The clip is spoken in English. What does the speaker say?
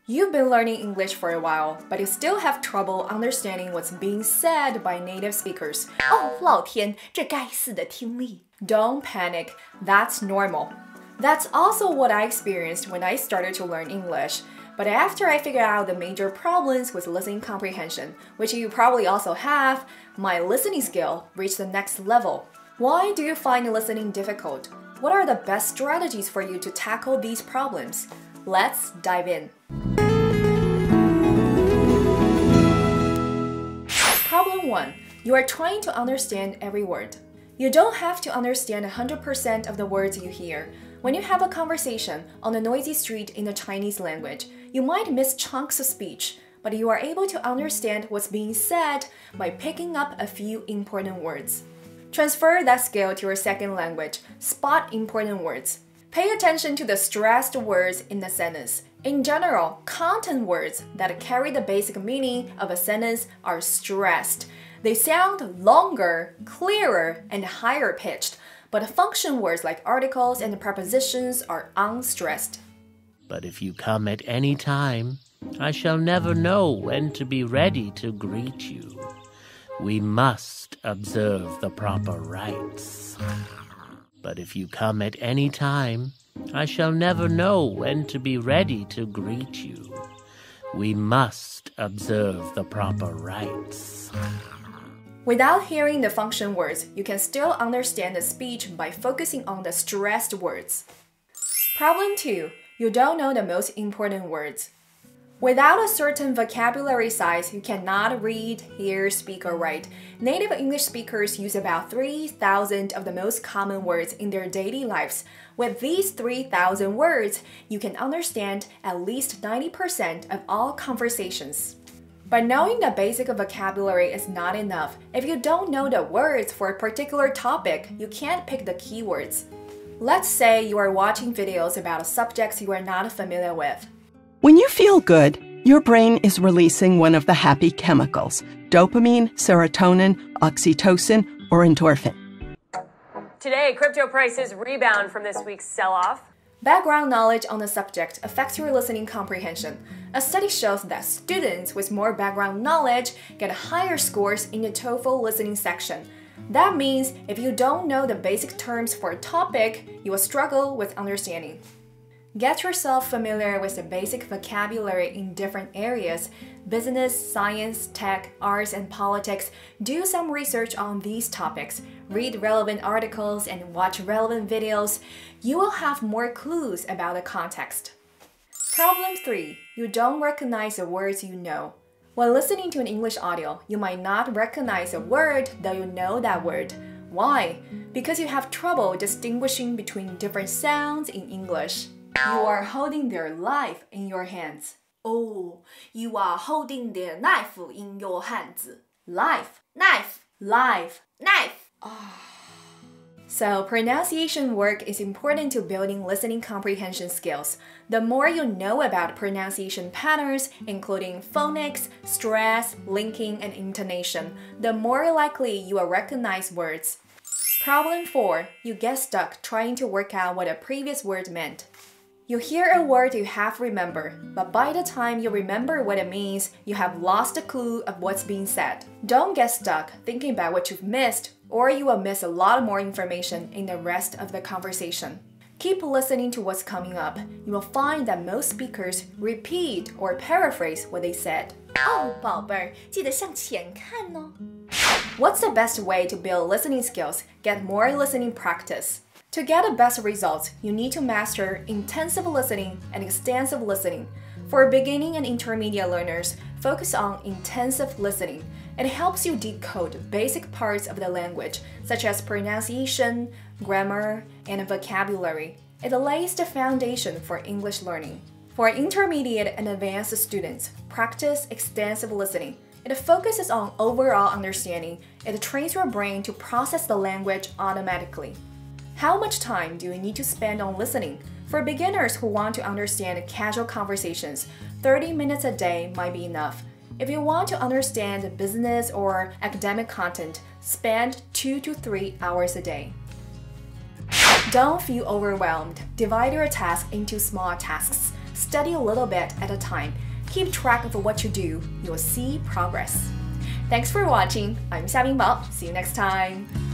You've been learning English for a while, but you still have trouble understanding what's being said by native speakers. 哦，老天，这该死的听力！ Don't panic, that's normal. That's also what I experienced when I started to learn English. But after I figured out the major problems with listening comprehension, which you probably also have, my listening skill reached the next level. Why do you find listening difficult? What are the best strategies for you to tackle these problems? Let's dive in. Problem 1. You are trying to understand every word. You don't have to understand 100% of the words you hear. When you have a conversation on a noisy street in the Chinese language, you might miss chunks of speech, but you are able to understand what's being said by picking up a few important words. Transfer that skill to your second language. Spot important words. Pay attention to the stressed words in the sentence. In general, content words that carry the basic meaning of a sentence are stressed. They sound longer, clearer, and higher pitched, but function words like articles and prepositions are unstressed. But if you come at any time, I shall never know when to be ready to greet you. We must observe the proper rites. But if you come at any time, I shall never know when to be ready to greet you. We must observe the proper rites. Without hearing the function words, you can still understand the speech by focusing on the stressed words. Problem 2. You don't know the most important words. Without a certain vocabulary size, you cannot read, hear, speak, or write. Native English speakers use about 3,000 of the most common words in their daily lives. With these 3,000 words, you can understand at least 90% of all conversations. But knowing the basic vocabulary is not enough. If you don't know the words for a particular topic, you can't pick the keywords. Let's say you are watching videos about subjects you are not familiar with. When you feel good, your brain is releasing one of the happy chemicals: dopamine, serotonin, oxytocin, or endorphin. Today, crypto prices rebound from this week's sell-off. Background knowledge on the subject affects your listening comprehension. A study shows that students with more background knowledge get higher scores in the TOEFL listening section. That means if you don't know the basic terms for a topic, you will struggle with understanding. Get yourself familiar with the basic vocabulary in different areas: business, science, tech, arts, and politics. Do some research on these topics. Read relevant articles and watch relevant videos. You will have more clues about the context. Problem 3. You don't recognize the words you know. When listening to an English audio, you might not recognize a word, though you know that word. Why? Because you have trouble distinguishing between different sounds in English. You are holding their life in your hands. Oh, you are holding their knife in your hands. Life, Knife, life. knife. So pronunciation work is important to building listening comprehension skills. The more you know about pronunciation patterns, including phonics, stress, linking, and intonation, the more likely you will recognize words. Problem 4. You get stuck trying to work out what a previous word meant. You hear a word you half remember, but by the time you remember what it means, you have lost a clue of what's being said. Don't get stuck thinking about what you've missed, or you will miss a lot more information in the rest of the conversation. Keep listening to what's coming up. You will find that most speakers repeat or paraphrase what they said. 哦，宝贝儿，记得向前看哦。 What's the best way to build listening skills? Get more listening practice. To get the best results, you need to master intensive listening and extensive listening. For beginning and intermediate learners, focus on intensive listening. It helps you decode basic parts of the language, such as pronunciation, grammar, and vocabulary. It lays the foundation for English learning. For intermediate and advanced students, practice extensive listening. It focuses on overall understanding. It trains your brain to process the language automatically. How much time do you need to spend on listening? For beginners who want to understand casual conversations, 30 minutes a day might be enough. If you want to understand business or academic content, spend 2 to 3 hours a day. Don't feel overwhelmed. Divide your task into small tasks. Study a little bit at a time. Keep track of what you do. You'll see progress. Thanks for watching. I'm 夏冰宝. See you next time.